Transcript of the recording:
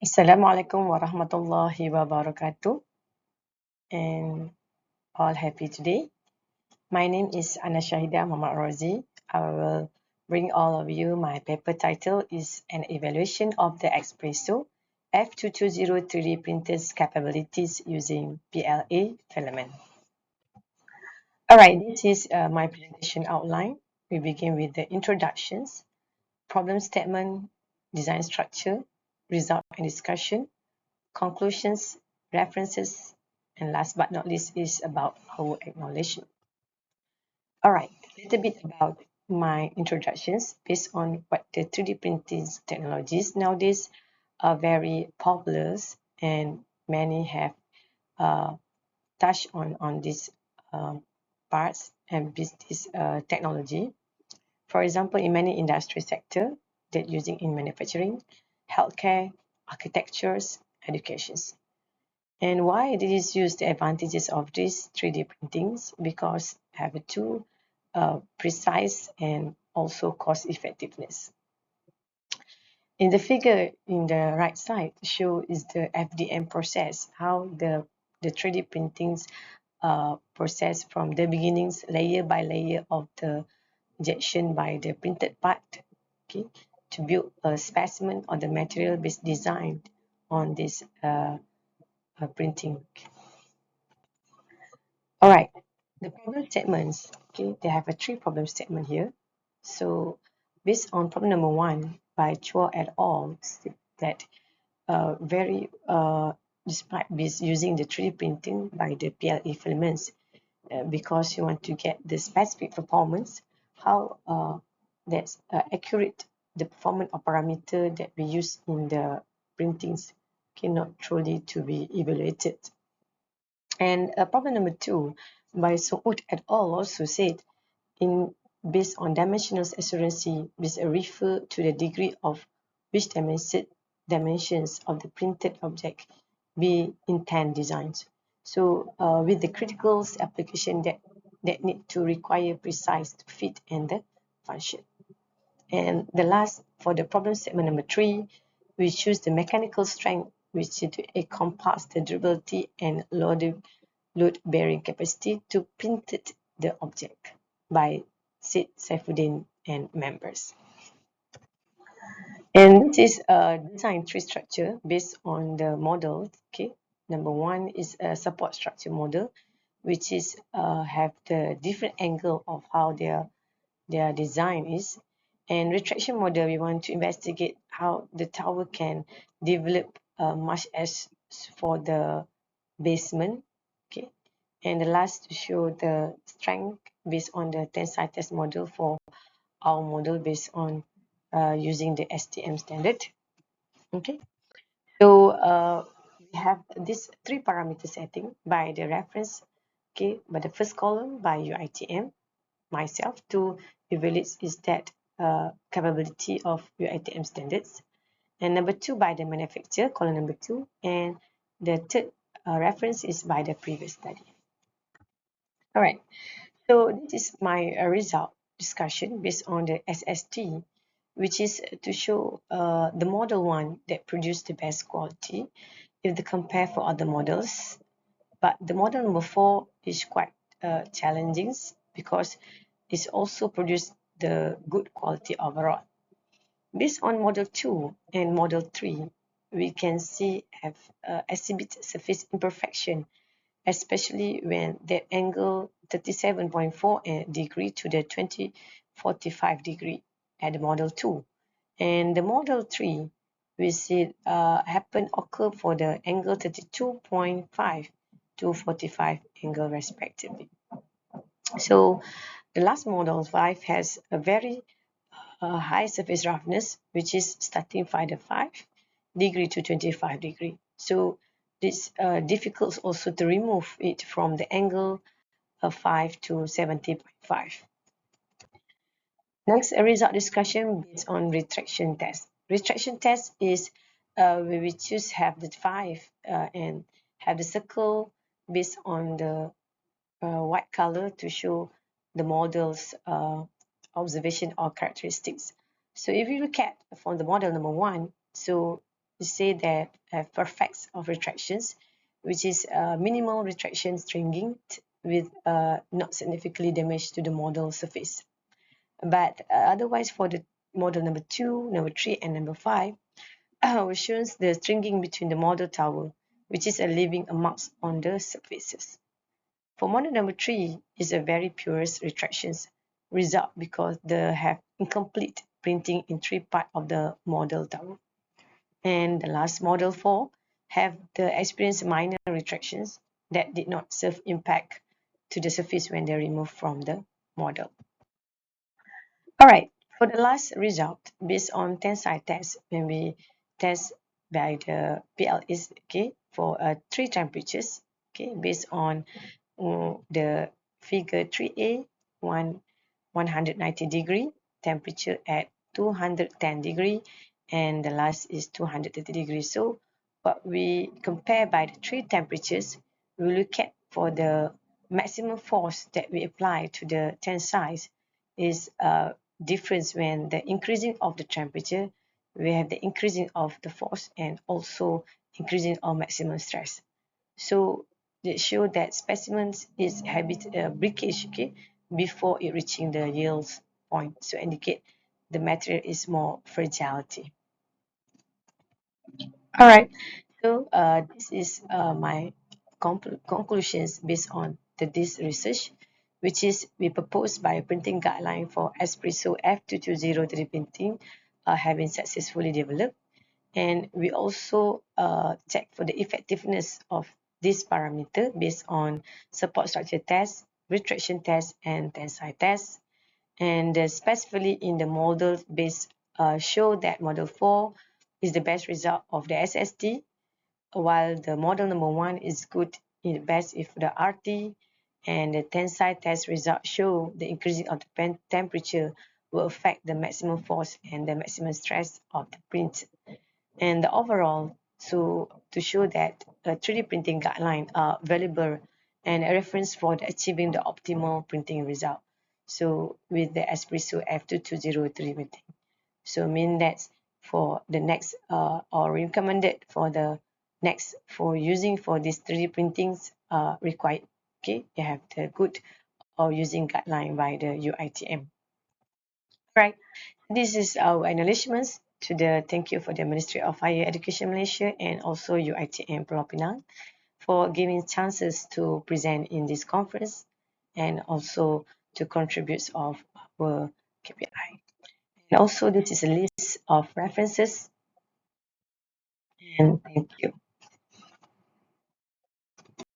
Assalamualaikum warahmatullahi wabarakatuh, and all happy today. My name is Ana Shahida Muhammad Rozi. I will bring all of you my paper title is an evaluation of the Espresso F220 3D printer's capabilities using PLA filament. Alright, this is my presentation outline. We begin with the introductions, problem statement, design structure, result and discussion, conclusions, references, and last but not least is about our acknowledgement. All right, a little bit about my introductions based on what the 3D printing technologies nowadays are very popular and many have uh, touched on these parts and this technology. For example, in many industry sector that using in manufacturing, healthcare, architectures, educations. And why did it use the advantages of these 3D printings? Because have a two precise and also cost effectiveness. In the figure in the right side show is the FDM process, how the 3D printings process from the beginnings layer by layer of the injection by the printed part, okay, to build a specimen or the material based design on this printing. All right, the problem statements, okay, they have a three problem statement here. So based on problem number one by Chua et al, that very despite this using the 3D printing by the PLA filaments, because you want to get the specific performance, how that's accurate the performance or parameter that we use in the printings cannot truly to be evaluated. And problem number two by Soud et al. Also said, in based on dimensional accuracy, this refer to the degree of which dimensions of the printed object be intent designs. So with the critical application that need to require precise fit and the function. And the last, for the problem statement number three, we choose the mechanical strength, which is to encompass the durability and load-bearing capacity to print the object by Sid Saifuddin and members. And this is a design tree structure based on the model. Okay, number one is a support structure model, which is have the different angle of how their design is. And retraction model, we want to investigate how the tower can develop much as for the basement. Okay, and the last to show the strength based on the tensile test model for our model based on using the STM standard. Okay, so we have this three parameter setting by the reference. Okay, by the first column by UITM myself to evaluate is that capability of UITM standards, and number two by the manufacturer, column number two, and the third reference is by the previous study. All right, so this is my result discussion based on the SST, which is to show the model one that produced the best quality if they compare for other models. But the model number four is quite challenging because it's also produced the good quality overall. Based on model 2 and model 3, we can see have exhibit surface imperfection, especially when the angle 37.4 degree to the 2045 degree at the model 2. And the model 3, we see happen occur for the angle 32.5 to 45 angle respectively. So the last model 5 has a very high surface roughness, which is starting from the 5 degree to 25 degree. So this difficult also to remove it from the angle of 5 to 70.5. Next, a result discussion based on retraction test. Retraction test is where we choose have the 5 and have the circle based on the white color to show the model's observation or characteristics. So if you look at from the model number one, so say that have perfects of retractions, which is minimal retraction stringing with not significantly damage to the model surface. But otherwise, for the model number 2, number 3, and number 5, which shows the stringing between the model tower, which is leaving a marks on the surfaces. For model number 3 is a very purest retractions result because they have incomplete printing in 3 parts of the model tower. And the last model 4 have the experienced minor retractions that did not serve impact to the surface when they removed from the model. Alright, for the last result, based on tensile test, when we test by the PLS, okay, for 3 temperatures, okay, based on the figure 3A, 190 degree, temperature at 210 degree, and the last is 230 degrees. So what we compare by the 3 temperatures, we look at for the maximum force that we apply to the tensiles is difference when the increasing of the temperature, we have the increasing of the force and also increasing of maximum stress. So they show that specimens is habit breakage, okay, before it reaching the yield point, so indicate the material is more fragility. All right, so this is my conclusions based on this research, which is we proposed by a printing guideline for Espresso F2203 printing have been successfully developed. And we also check for the effectiveness of this parameter based on support structure test, retraction test, and tensile test. And specifically in the model based show that model 4 is the best result of the SST, while the model number 1 is good in the best if the RT, and the tensile test results show the increasing of the temperature will affect the maximum force and the maximum stress of the print. And the overall, so to show that a 3D printing guideline are valuable and a reference for achieving the optimal printing result. So with the Espresso F2203 printing. So mean that for the next or recommended for the next for using for these 3D printings required. Okay, you have the good or using guideline by the UITM. Right. This is our acknowledgements to the thank you for the Ministry of Higher Education Malaysia and also UITM Pulau Pinang for giving chances to present in this conference and also to contribute of our KPI. And also this is a list of references and thank you.